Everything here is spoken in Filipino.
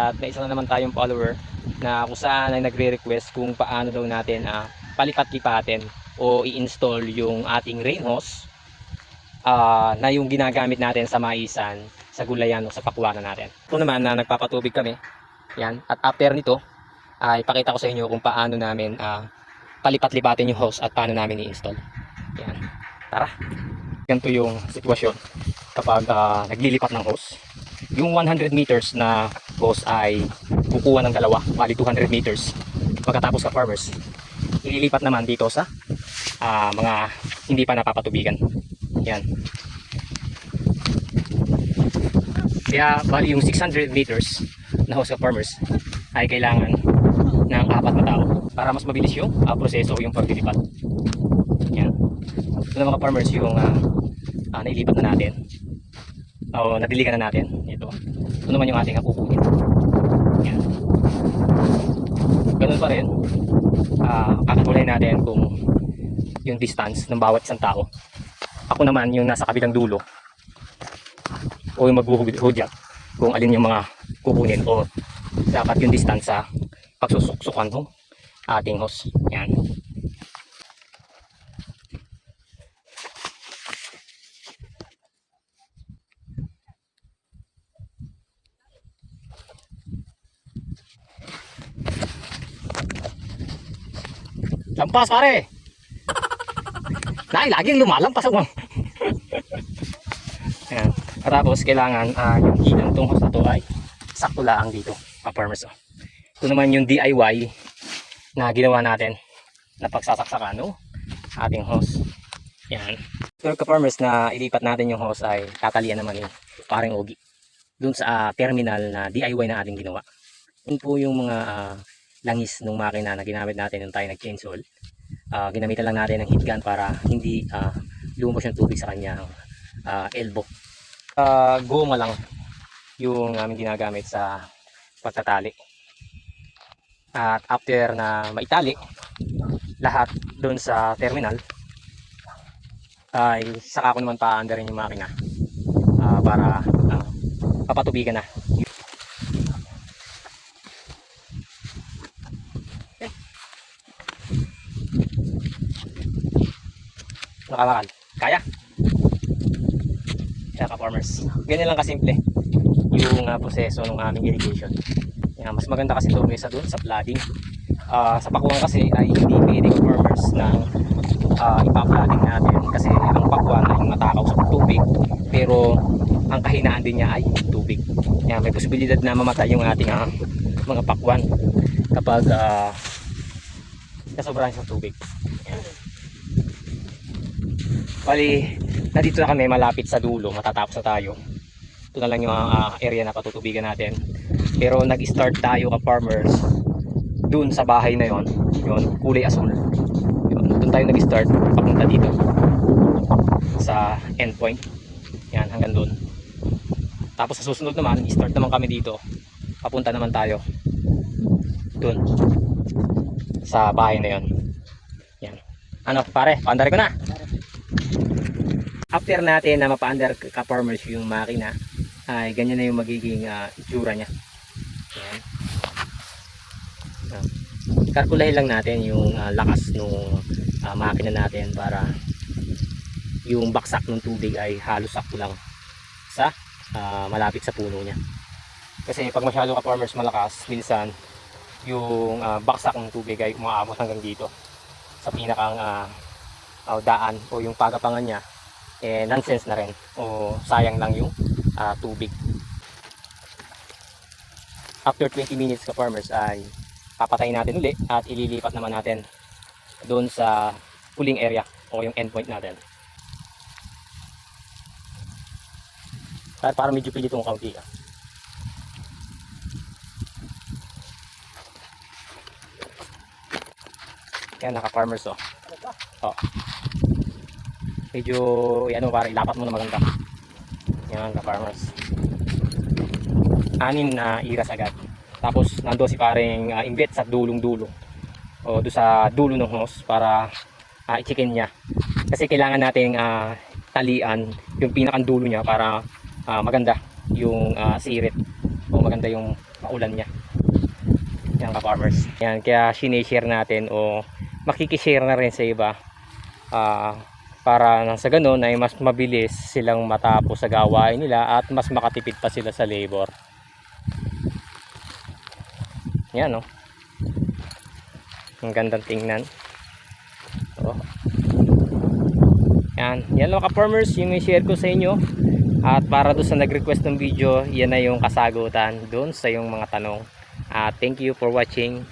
at may isa na naman tayong follower na kung saan ay nagre-request kung paano daw natin palipat-lipatin o i-install yung ating rain hose na yung ginagamit natin sa maisan, sa gulayan o sa pakwanan natin. Ito naman na nagpapatubig kami. Yan. At after nito ay ipakita ko sa inyo kung paano namin palipat-lipatin yung hose at paano namin i-install. Yan. Tara. Ganito yung sitwasyon kapag naglilipat ng hose. Yung 100 meters na hose ay kukuha ng dalawa, bali 200 meters. Pagkatapos ka farmers, ililipat naman dito sa mga hindi pa napapatubigan. Yan. Kaya bali yung 600 meters na hose ka farmers ay kailangan ng 4 na tao para mas mabilis yung proseso yung paglilipat. Yan. Ito na mga farmers yung nailipat na natin o nadiligan na natin. Ito naman yung ating kukunin. Yan. Ganun pa rin, kakatulay natin kung yung distance ng bawat isang tao. Ako naman yung nasa kabilang dulo o yung maghuhudyat kung alin yung mga kukunin o dapat yung distance sa pagsusuksukan ng ating hose. Yan. Lampas pare. Nay, laging lumalampas ako. Ayan. Tapos kailangan yung hilang tong hose na to ay sakto lang dito, farmers. Ito naman yung DIY na ginawa natin na pagsasaksakan no ating hose. Yan. Pero ka-farmers na ilipat natin yung hose ay tatalian naman ni paring Ogi dun sa terminal na DIY na ating ginawa. Yun po yung mga langis ng makina na ginamit natin nung tayo nag-chainsaw. Ginamitan lang natin ng heat gun para hindi lumabas yung tubig sa kanyang elbow. Goma lang yung aming ginagamit sa pagtatali. At after na maitali lahat doon sa terminal ay saka ko naman paandarin yung makina para papatubigan na. Nakamakal. Kaya? Kaya ka-farmers. Ganyan lang kasimple yung proseso ng aming irrigation. Yan, mas maganda kasi ito kaysa doon sa flooding. Sa pakuan kasi ay hindi pwede ka-farmers na ipa-flooding natin kasi ang pakuan ay matakaw sa tubig pero ang kahinaan din niya ay tubig. Yan, may posibilidad na mamatay yung ating mga pakuan kapag nasobrahan sa tubig. Yan. Bali, nandito na kami malapit sa dulo, matatapos na tayo. Ito na lang yung area na patutubigan natin. Pero nag-start tayo ka-farmers dun sa bahay na yon, kulay asul. Yun, dun tayo nag-start papunta dito sa endpoint. Yan, hanggang dun. Tapos sa susunod naman, start naman kami dito. Papunta naman tayo dun sa bahay na yon. Yan. Ano pare, paandar ko na. After natin na mapa-under ka-farmers yung makina ay ganyan na yung magiging itsura nya. Yan. Kalkulahin lang natin yung lakas ng makina natin para yung baksak ng tubig ay halos sakto lang sa malapit sa puno nya. Kasi pag masyado ka-farmers malakas, minsan yung baksak ng tubig ay umaabot hanggang dito sa pinakang daan o yung pagapangan nya. Nonsense na rin o sayang lang yung tubig. After 20 minutes ka-farmers ay papatayin natin uli at ililipat naman natin doon sa pulling area o yung endpoint natin. Para medyo pilit itong kaunti. Yan naka-farmers oh. Medyo para ilapat mo na maganda. Yan ka-farmers. 6 na iras agad. Tapos nando si paring imbet sa dulong-dulo o do sa dulo ng hose para i-checkin niya. Kasi kailangan nating talian yung pinakang dulo niya para maganda yung sirit o maganda yung ulan niya. Yan ka-farmers. Yan, kaya sinishare natin o makikishare na rin sa iba. Para nang sa ganun ay mas mabilis silang matapos sa gawain nila at mas makatipid pa sila sa labor. Yan, no? Ang gandang tingnan. Oh. Yan lang ka-farmers yung i-share ko sa inyo. At para doon sa nag-request ng video, yan na yung kasagutan doon sa yung mga tanong. Thank you for watching.